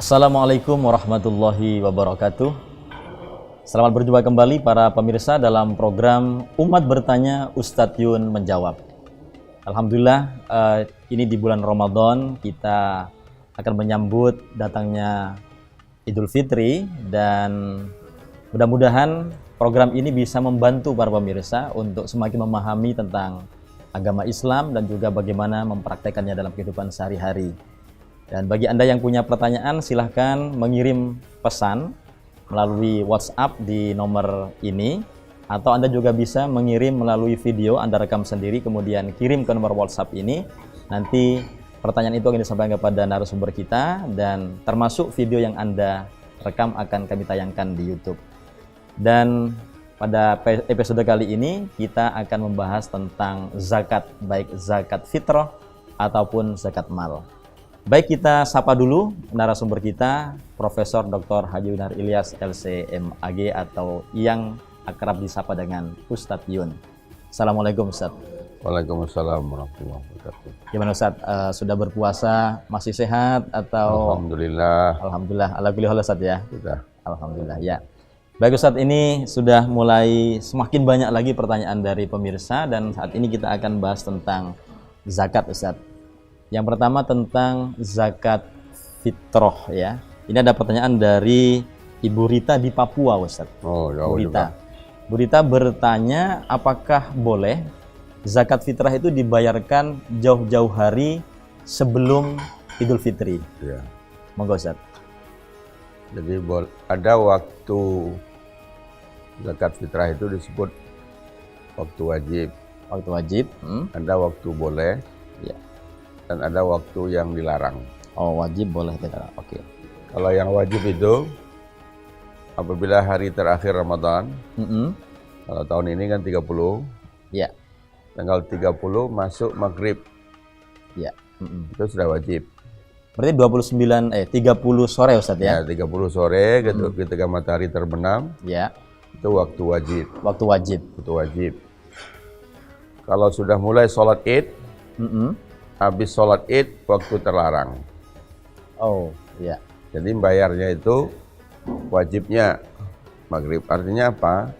Assalamualaikum warahmatullahi wabarakatuh. Selamat berjumpa kembali para pemirsa dalam program Umat Bertanya, Ustadz Yun Menjawab. Alhamdulillah, ini di bulan Ramadan kita akan menyambut datangnya Idul Fitri, dan mudah-mudahan program ini bisa membantu para pemirsa untuk semakin memahami tentang agama Islam dan juga bagaimana mempraktekannya dalam kehidupan sehari-hari. Dan bagi Anda yang punya pertanyaan, silahkan mengirim pesan melalui WhatsApp di nomor ini, atau Anda juga bisa mengirim melalui video Anda rekam sendiri kemudian kirim ke nomor WhatsApp ini. Nanti pertanyaan itu akan disampaikan kepada narasumber kita, dan termasuk video yang Anda rekam akan kami tayangkan di YouTube. Dan pada episode kali ini kita akan membahas tentang zakat, baik zakat fitrah ataupun zakat mal. Baik, kita sapa dulu narasumber kita, Profesor Dr. Haji Yunar Ilyas LC.MAG, atau yang akrab disapa dengan Ustadz Yun. Assalamualaikum Ustadz. Waalaikumsalam warahmatullahi wabarakatuh. Gimana Ustadz, sudah berpuasa, masih sehat atau? Alhamdulillah. Alhamdulillah, alhamdulillah Ustadz ya. Sudah. Alhamdulillah ya. Baik Ustadz, ini sudah mulai semakin banyak lagi pertanyaan dari pemirsa, dan saat ini kita akan bahas tentang zakat Ustadz. Yang pertama tentang zakat fitrah ya. Ini ada pertanyaan dari Ibu Rita di Papua Ustadz. Oh, Bu Rita. Bu Rita bertanya, apakah boleh zakat fitrah itu dibayarkan jauh-jauh hari sebelum Idul Fitri? Ya. Monggo Ustadz. Jadi ada waktu zakat fitrah itu disebut waktu wajib. Waktu wajib. Ada waktu boleh. Ya. Dan ada waktu yang dilarang. Oh, wajib boleh tidak? Oke. Kalau yang wajib itu apabila hari terakhir Ramadan. Kalau tahun ini kan 30. Ya. Tanggal 30 masuk maghrib. Ya. Itu sudah wajib. Berarti 30 sore Ustadz ya? Ya, 30 sore ketika matahari terbenam. Ya. Itu waktu wajib. Waktu wajib. Itu wajib. Kalau sudah mulai sholat Id, habis sholat Id waktu terlarang. Oh, ya. Jadi bayarnya itu wajibnya maghrib. Artinya apa?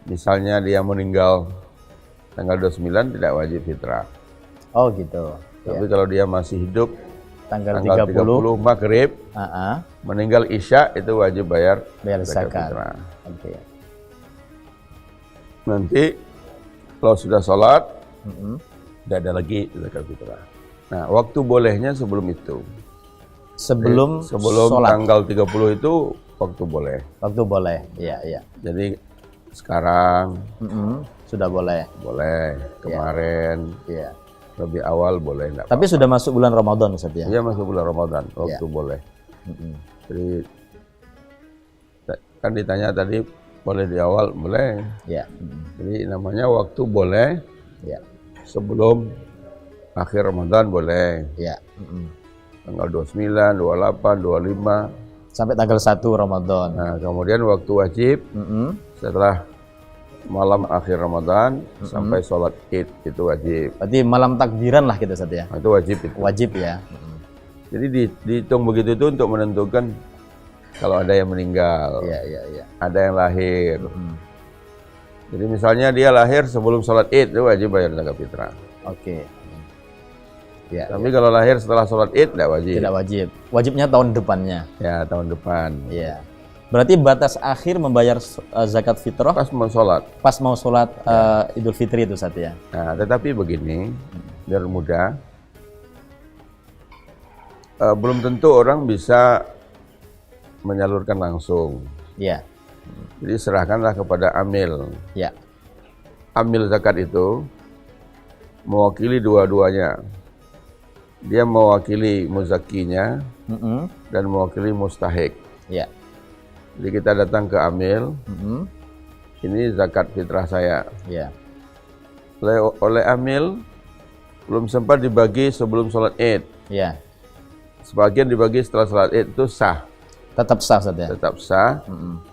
Misalnya dia meninggal tanggal 29 tidak wajib fitrah. Oh gitu. Tapi kalau dia masih hidup tanggal 30 maghrib, meninggal isya, itu wajib bayar zakat. Oke. Nanti kalau sudah sholat, tidak ada lagi zakat fitrah. Nah, waktu bolehnya sebelum itu. Sebelum sholat. Tanggal 30 itu waktu boleh. Waktu boleh, iya, iya. Jadi sekarang sudah boleh. Boleh. Kemarin, lebih awal boleh. Tapi sudah masuk bulan Ramadan Ustaz ya? Iya, masuk bulan Ramadan, waktu boleh. Jadi kan ditanya tadi boleh di awal, boleh. Ya. Jadi namanya waktu boleh. Ya. Sebelum akhir Ramadan boleh. Ya. Tanggal 29, 28, 25. Sampai tanggal 1 Ramadan. Nah, kemudian waktu wajib setelah malam akhir Ramadan sampai sholat Id, itu wajib. Berarti malam takbiran lah kita Ustaz ya? Nah, itu wajib itu. Wajib ya. Jadi dihitung begitu itu untuk menentukan kalau ada yang meninggal, ada yang lahir. Jadi misalnya dia lahir sebelum sholat Id, itu wajib bayar zakat fitrah. Oke. Ya, tapi kalau lahir setelah sholat Id, tidak wajib. Tidak wajib. Wajibnya tahun depannya. Ya, tahun depan. Iya. Berarti batas akhir membayar zakat fitrah pas mau sholat. Pas mau sholat Idul Fitri itu Ustaz ya. Nah, tetapi begini, biar mudah. Belum tentu orang bisa menyalurkan langsung. Iya. Jadi serahkanlah kepada amil. Ya. Amil zakat itu mewakili dua-duanya. Dia mewakili muzakinya dan mewakili mustahik. Ya. Jadi kita datang ke amil. Ini zakat fitrah saya. Ya. Oleh amil belum sempat dibagi sebelum sholat Id. Ya. Sebagian dibagi setelah sholat Id, itu sah. Tetap sah Ustaz ya? Tetap sah,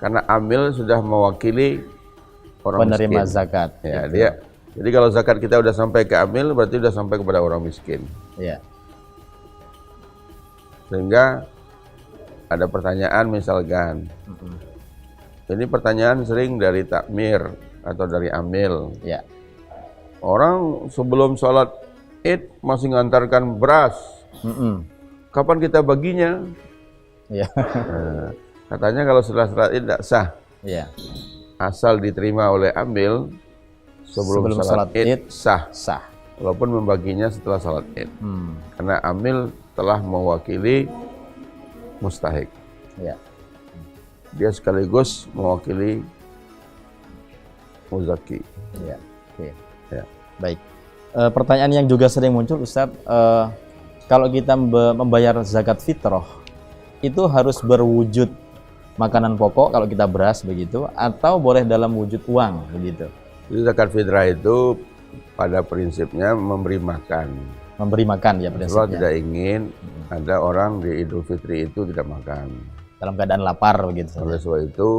karena amil sudah mewakili orang penerima miskin. Zakat. Ya, dia. Jadi kalau zakat kita udah sampai ke amil, berarti udah sampai kepada orang miskin. Ya. Sehingga ada pertanyaan misalkan. Ini pertanyaan sering dari takmir atau dari amil. Ya. Orang sebelum sholat Id masih ngantarkan beras. Kapan kita baginya? Ya. Nah, katanya kalau setelah sholat Id tidak sah. Ya. Asal diterima oleh amil sebelum sholat Id sah. Sah. Walaupun membaginya setelah sholat Id. Karena amil telah mewakili mustahik. Ya. Dia sekaligus mewakili muzaki. Ya. Oke. Ya. Baik. Pertanyaan yang juga sering muncul, Ustadz, kalau kita membayar zakat fitrah, itu harus berwujud makanan pokok kalau kita beras begitu, atau boleh dalam wujud uang begitu? Jadi zakat fitrah itu pada prinsipnya memberi makan. Memberi makan ya Rasulullah prinsipnya. tidak ingin ada orang di Idul Fitri itu tidak makan. Dalam keadaan lapar begitu. Oleh sebab itu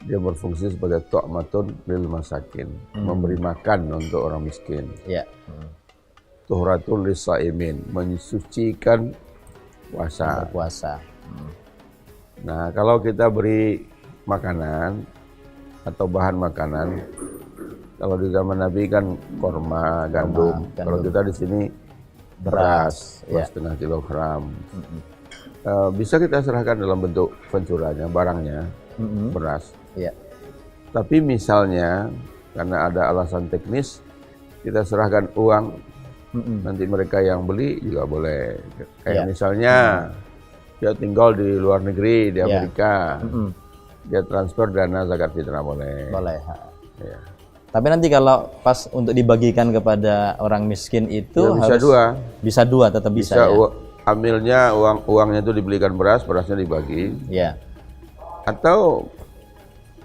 dia berfungsi sebagai tu'matun lil masakin, memberi makan untuk orang miskin. Ya. Tuhratul lisaimin, mensucikan puasa. Berpuasa. Nah, kalau kita beri makanan atau bahan makanan, kalau di zaman Nabi kan korma, gandum. Kalau kita di sini beras, ya. 2,5 kilogram. Bisa kita serahkan dalam bentuk venturanya, barangnya, beras. Ya. Tapi misalnya karena ada alasan teknis, kita serahkan uang, nanti mereka yang beli juga boleh. Kayak misalnya dia tinggal di luar negeri, di Amerika, dia transfer dana zakat fitrah boleh. Boleh. Ya. Tapi nanti kalau pas untuk dibagikan kepada orang miskin itu Ya, bisa harus dua. Bisa dua, tetap bisa ya. Amilnya uangnya itu dibelikan beras, berasnya dibagi. Ya. Atau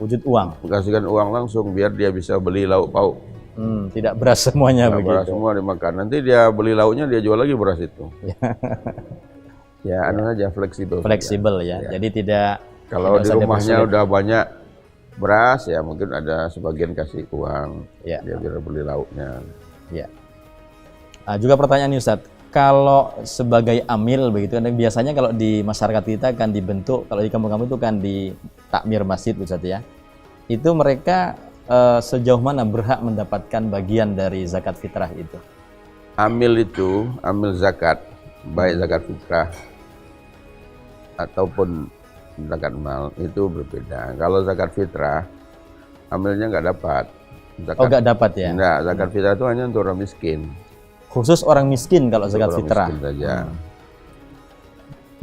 Wujud uang. kasihkan uang langsung biar dia bisa beli lauk pauk. Tidak beras semuanya Nah, beras begitu. semua dimakan. Nanti dia beli lauknya, dia jual lagi beras itu. Ya, anu aja fleksibel. Fleksibel ya. Jadi tidak Kalau di usah rumahnya dipersulit. udah banyak beras, ya mungkin ada sebagian kasih uang. Ya. Dia biar beli lauknya. Ya. Juga pertanyaan nih, Ustadz, kalau sebagai amil begitu, biasanya kalau di masyarakat kita kan dibentuk, kalau di kampung-kampung itu kan di takmir masjid, Ustadz ya, itu mereka sejauh mana berhak mendapatkan bagian dari zakat fitrah itu? Amil itu, amil zakat, baik zakat fitrah ataupun zakat mal itu berbeda. Kalau zakat fitrah, amilnya nggak dapat. Nggak dapat ya? Enggak, zakat fitrah itu hanya untuk orang miskin. Khusus orang miskin kalau zakat Orang fitrah. miskin saja.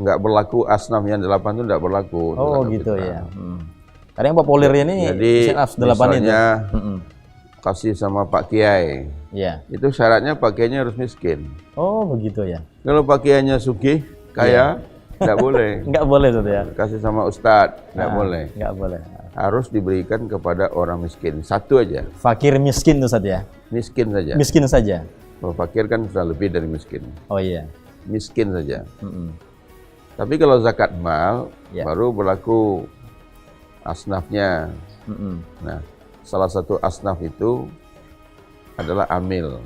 Nggak berlaku asnaf yang 8 itu nggak berlaku. Oh zakat gitu fitrah. ya. Karena yang populer ini Jadi asnaf 8 itu. misalnya kasih sama Pak Kiai, Ya. itu syaratnya Pak Kiainya harus miskin. Oh begitu ya. Kalau Pak Kiainya sugih, kaya, nggak boleh. Nggak boleh Ustadz ya. Kasih sama Ustadz, nggak boleh. Nggak boleh. Harus diberikan kepada orang miskin. Satu aja, Fakir miskin Ustadz ya. miskin saja. Miskin saja. Kalau fakir kan sudah lebih dari miskin. Oh iya. Miskin saja. Tapi kalau zakat mal, Ya. baru berlaku asnafnya. Nah, salah satu asnaf itu adalah amil.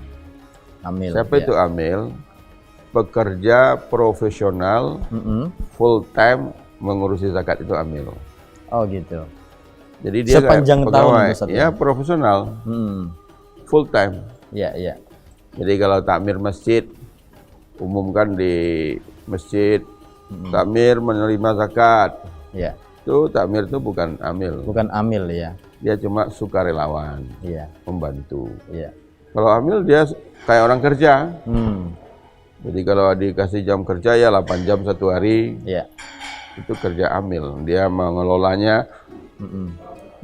Amil. Siapa itu amil? Pekerja profesional full time mengurusi zakat itu amil. Oh gitu. Jadi dia Sepanjang nggak tahun pegawai. Ustadz, Ya profesional, full time. Iya iya. Jadi kalau takmir masjid, umumkan di masjid, takmir menerima zakat. Iya. Itu takmir itu bukan amil. Bukan amil ya. Dia cuma sukarelawan, Iya. membantu. Iya. Kalau amil dia kayak orang kerja. Hmm. Jadi kalau dikasih jam kerja ya 8 jam satu hari, Iya. itu kerja amil. Dia mengelolanya,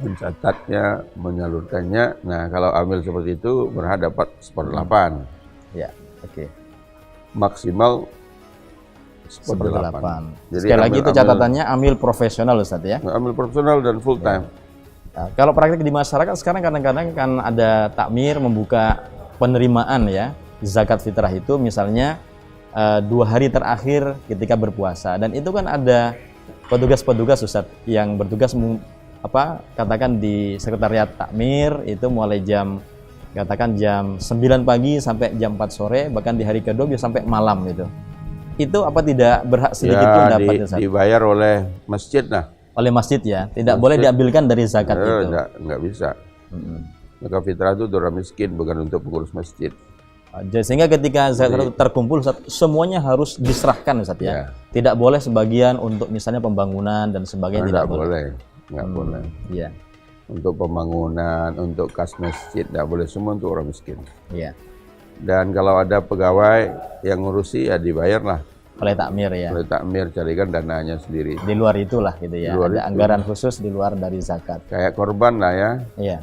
mencatatnya, menyalurkannya. Nah, kalau amil seperti itu berhak dapat 1/8. Iya. Oke. Maksimal 1/8. 1/8. Jadi Sekali lagi itu amil- catatannya amil profesional Ustadz ya. amil profesional dan full time. Nah, kalau praktik di masyarakat sekarang kadang-kadang kan ada takmir membuka penerimaan ya zakat fitrah itu misalnya 2 hari terakhir ketika berpuasa, dan itu kan ada petugas-petugas Ustadz yang bertugas katakan di sekretariat takmir itu mulai katakan jam 9 pagi sampai jam 4 sore, bahkan di hari kedua bisa sampai malam itu. itu apa tidak berhak sedikit pun dapat Ustaz? Dibayar oleh masjid lah. Oleh masjid ya, tidak boleh diambilkan dari zakat itu. Enggak bisa. Zakat fitrah itu untuk orang miskin, bukan untuk pengurus masjid. Sehingga ketika zakat itu terkumpul, Ustaz, semuanya harus diserahkan, Ustaz ya. Tidak boleh sebagian untuk misalnya pembangunan dan sebagainya. Tidak boleh. Nggak boleh. Iya. Untuk pembangunan, untuk kas masjid, tidak boleh, semua untuk orang miskin. Iya. Dan kalau ada pegawai yang ngurusi, ya dibayarlah. Oleh takmir ya. Oleh takmir, carikan dananya sendiri. Di luar itulah gitu ya. Ada anggaran khusus di luar dari zakat. Kayak korban lah ya. Iya.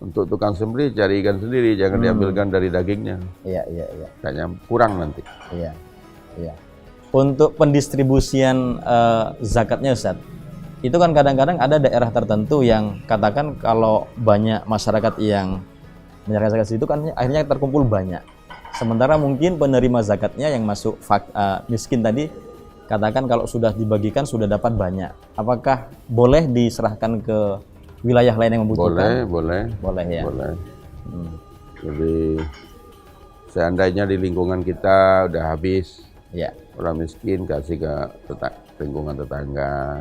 Untuk tukang sembelih cari ikan sendiri, jangan diambilkan dari dagingnya. Iya. Kayaknya kurang nanti. Iya. Untuk pendistribusian zakatnya, Ustaz, itu kan kadang-kadang ada daerah tertentu yang katakan kalau banyak masyarakat yang menyerahkan zakat itu kan akhirnya terkumpul banyak. Sementara mungkin penerima zakatnya yang masuk miskin tadi katakan kalau sudah dibagikan sudah dapat banyak. Apakah boleh diserahkan ke wilayah lain yang membutuhkan? Boleh ya. Boleh. Jadi seandainya di lingkungan kita udah habis, ya, orang miskin kasih ke lingkungan tetangga,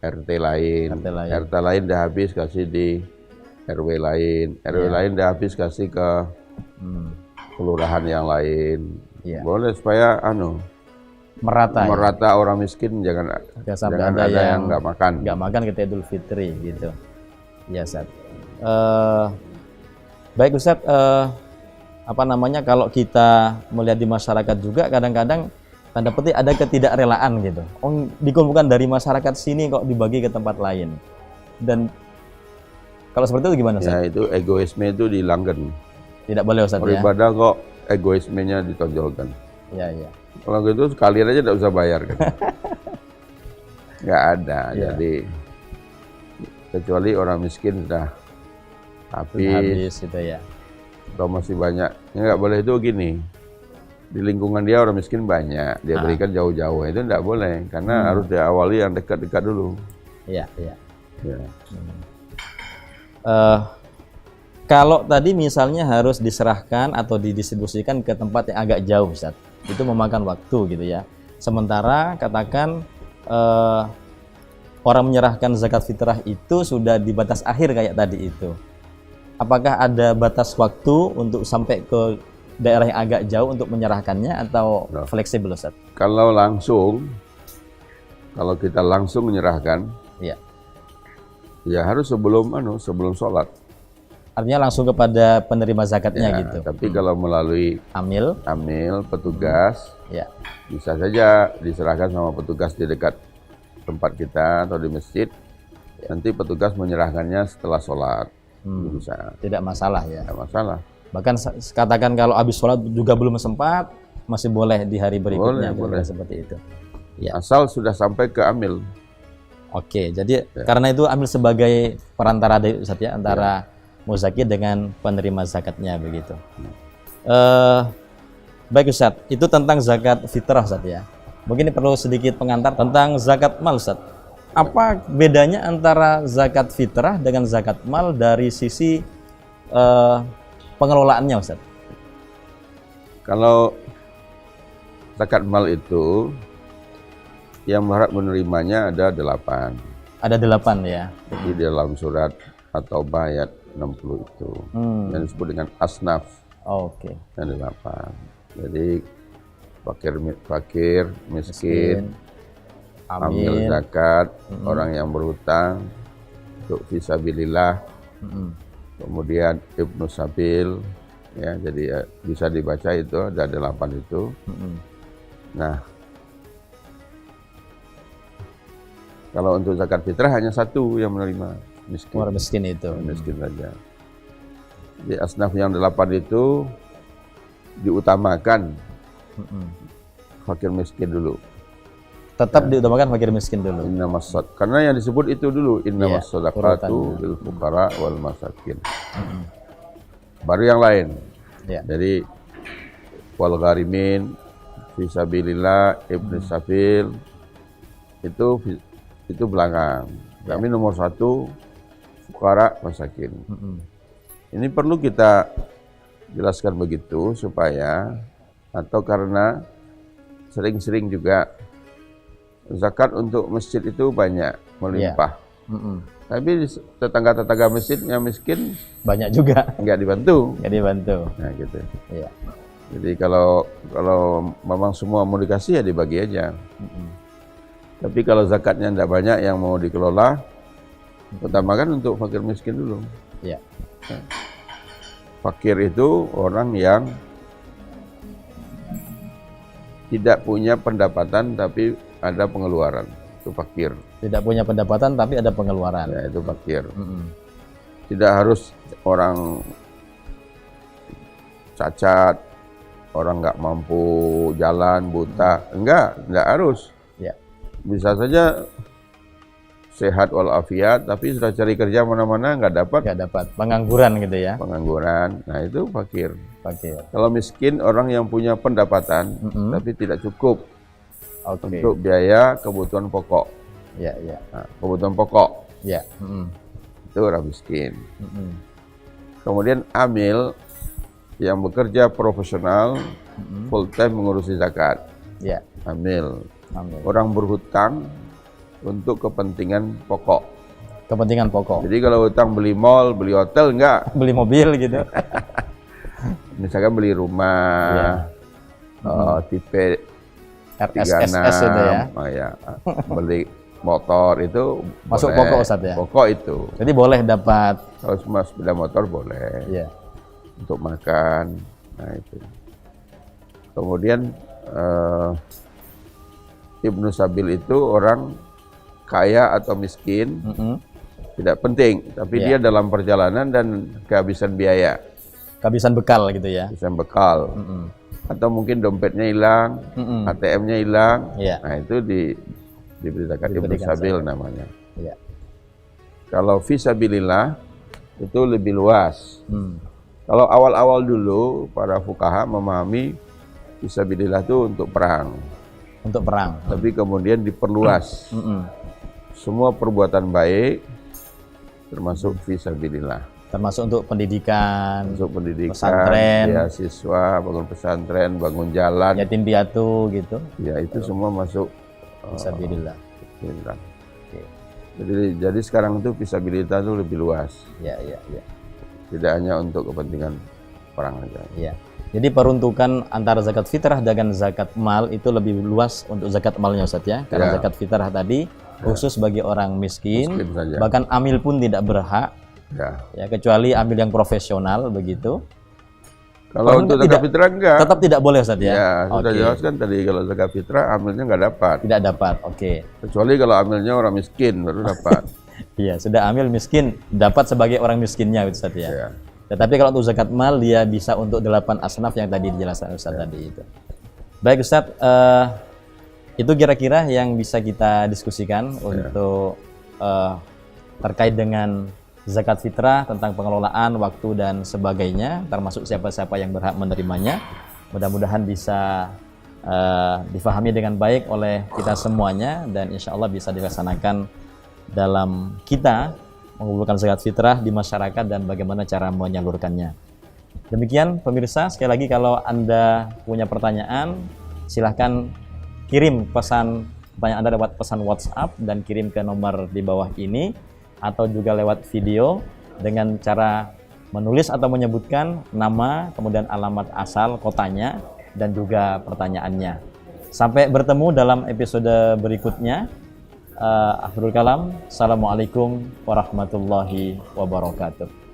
RT lain udah habis kasih di RW lain, lain udah habis kasih ke kelurahan yang lain. Boleh supaya merata orang miskin, jangan ada yang nggak makan ketika Idul Fitri gitu. Ya, Ustaz. Baik Ustaz, kalau kita melihat di masyarakat juga kadang-kadang tanda petik ada ketidakrelaan gitu. Dikumpulkan dari masyarakat sini kok dibagi ke tempat lain. Dan kalau seperti itu gimana, Ustaz? Ya, itu egoisme itu dihilangkan. Tidak boleh, Ustaz, ya. Beribadah kok egoismenya ditonjolkan. Iya. Kalau gitu sekalian aja tidak usah bayar kan. Nggak ada. Jadi kecuali orang miskin sudah habis itu ya. Kalau masih banyak, ya nggak boleh itu gini. Di lingkungan dia orang miskin banyak, dia berikan jauh-jauh, itu nggak boleh karena harus diawali yang dekat-dekat dulu. Iya. Kalau tadi misalnya harus diserahkan atau didistribusikan ke tempat yang agak jauh, Ustaz, itu memakan waktu gitu ya. Sementara katakan orang menyerahkan zakat fitrah itu sudah di batas akhir kayak tadi itu. Apakah ada batas waktu untuk sampai ke daerah yang agak jauh untuk menyerahkannya atau fleksibel, Ustaz? Kalau kita langsung menyerahkan, ya harus sebelum sholat. Artinya langsung kepada penerima zakatnya gitu. Tapi kalau melalui amil petugas, bisa saja diserahkan sama petugas di dekat tempat kita atau di masjid. Nanti petugas menyerahkannya setelah sholat. Bisa. Tidak masalah ya. Tidak masalah. Bahkan katakan kalau habis sholat juga belum sempat, masih boleh di hari berikutnya. Boleh. Seperti itu. Ya. Asal sudah sampai ke amil. Oke, jadi karena itu amil sebagai perantara Ustaz ya, antara muzaki dengan penerima zakatnya begitu. Baik Ustaz, itu tentang zakat fitrah Ustaz ya. Mungkin perlu sedikit pengantar tentang zakat mal Ustaz. Apa bedanya antara zakat fitrah dengan zakat mal dari sisi pengelolaannya Ustaz? Kalau zakat mal itu yang berhak menerimanya ada 8. Ada 8 ya. Jadi dalam surat At-Taubah ayat 60 itu yang disebut dengan asnaf. Oke. Yang 8. Jadi fakir, miskin, amil zakat, orang yang berhutang untuk fisabilillah, kemudian ibnu sabil, ya, jadi bisa dibaca itu ada 8 itu. Nah, kalau untuk zakat fitrah hanya 1 yang menerima, miskin. Orang miskin itu. Miskin saja. Di asnaf yang 8 itu diutamakan fakir miskin dulu. Tetap diutamakan fakir miskin dulu. Karena yang disebut itu dulu innamas shadaqatu lil fuqara wal masakin. Baru yang lain. Jadi wal gharimin fisabilillah ibnu sabil itu belakang. Kami nomor 1 fuqara masakin. Ini perlu kita jelaskan begitu supaya atau karena sering-sering juga. Zakat untuk masjid itu banyak, melimpah. Tapi tetangga-tetangga masjid yang miskin banyak juga. Nggak dibantu. Nah gitu. Iya. Jadi kalau memang semua mau dikasih ya dibagi aja. Tapi kalau zakatnya tidak banyak yang mau dikelola, utamakan untuk fakir miskin dulu. Iya. Nah, fakir itu orang yang tidak punya pendapatan tapi ada pengeluaran, itu fakir. Tidak punya pendapatan tapi ada pengeluaran. Ya, itu fakir. Tidak harus orang cacat, orang nggak mampu jalan, buta, enggak harus. Ya. Bisa saja sehat walafiat, tapi sudah cari kerja mana-mana nggak dapat. Pengangguran gitu ya. Pengangguran, nah itu fakir. Fakir. Kalau miskin orang yang punya pendapatan tapi tidak cukup untuk biaya kebutuhan pokok. Ya. Nah, kebutuhan pokok. Ya. Itu orang miskin. Kemudian amil yang bekerja profesional full time mengurusi zakat. Ya. Amil. Orang berhutang untuk kepentingan pokok. Kepentingan pokok. Jadi kalau hutang beli mall, beli hotel enggak. Beli mobil gitu. Misalkan beli rumah, tipe RSSS itu ya. Beli motor itu masuk boleh. Pokok Ustaz ya. Pokok itu. Jadi boleh dapat. Kalau cuma sepeda motor boleh. Iya. Untuk makan, nah itu. Kemudian Ibnu Sabil itu orang kaya atau miskin, tidak penting, tapi dia dalam perjalanan dan kehabisan biaya. Kehabisan bekal gitu ya. Kehabisan bekal. Atau mungkin dompetnya hilang, ATM-nya hilang. Nah itu diberi zakat Ibnu Sabil namanya. Ya. Kalau fisabilillah itu lebih luas. Kalau awal-awal dulu para fuqaha memahami fisabilillah itu untuk perang. Untuk perang. Tapi kemudian diperluas. Semua perbuatan baik termasuk fisabilillah. Termasuk untuk pendidikan, pesantren, beasiswa, bangun pesantren, bangun jalan, yatim piatu gitu. Ya itu semua masuk fisabilillah. Jadi sekarang itu fisabilillah itu lebih luas. Ya. Tidak hanya untuk kepentingan perang aja. Ya. Jadi peruntukan antara zakat fitrah dengan zakat mal itu lebih luas untuk zakat malnya Ustaz ya. Karena zakat fitrah tadi khusus bagi orang miskin bahkan amil pun tidak berhak. Ya, kecuali amil yang profesional begitu. Kalau untuk zakat fitrah enggak. Tetap tidak boleh Ustaz ya. Ya, sudah jelaskan tadi kalau zakat fitrah amilnya enggak dapat. Tidak dapat. Kecuali kalau amilnya orang miskin baru dapat. Iya, sudah amil miskin dapat sebagai orang miskinnya Ustaz ya. Tetapi kalau untuk zakat mal dia bisa untuk 8 asnaf yang tadi dijelaskan Ustaz tadi itu. Baik Ustaz, itu kira-kira yang bisa kita diskusikan untuk terkait dengan zakat fitrah, tentang pengelolaan waktu dan sebagainya, termasuk siapa-siapa yang berhak menerimanya. Mudah-mudahan bisa difahami dengan baik oleh kita semuanya dan insya Allah bisa dilaksanakan dalam kita mengumpulkan zakat fitrah di masyarakat dan bagaimana cara menyalurkannya. Demikian pemirsa, sekali lagi kalau Anda punya pertanyaan silahkan kirim pertanyaan Anda lewat pesan WhatsApp dan kirim ke nomor di bawah ini, atau juga lewat video dengan cara menulis atau menyebutkan nama, kemudian alamat asal kotanya dan juga pertanyaannya. Sampai bertemu dalam episode berikutnya. Akhirul kalam, assalamualaikum warahmatullahi wabarakatuh.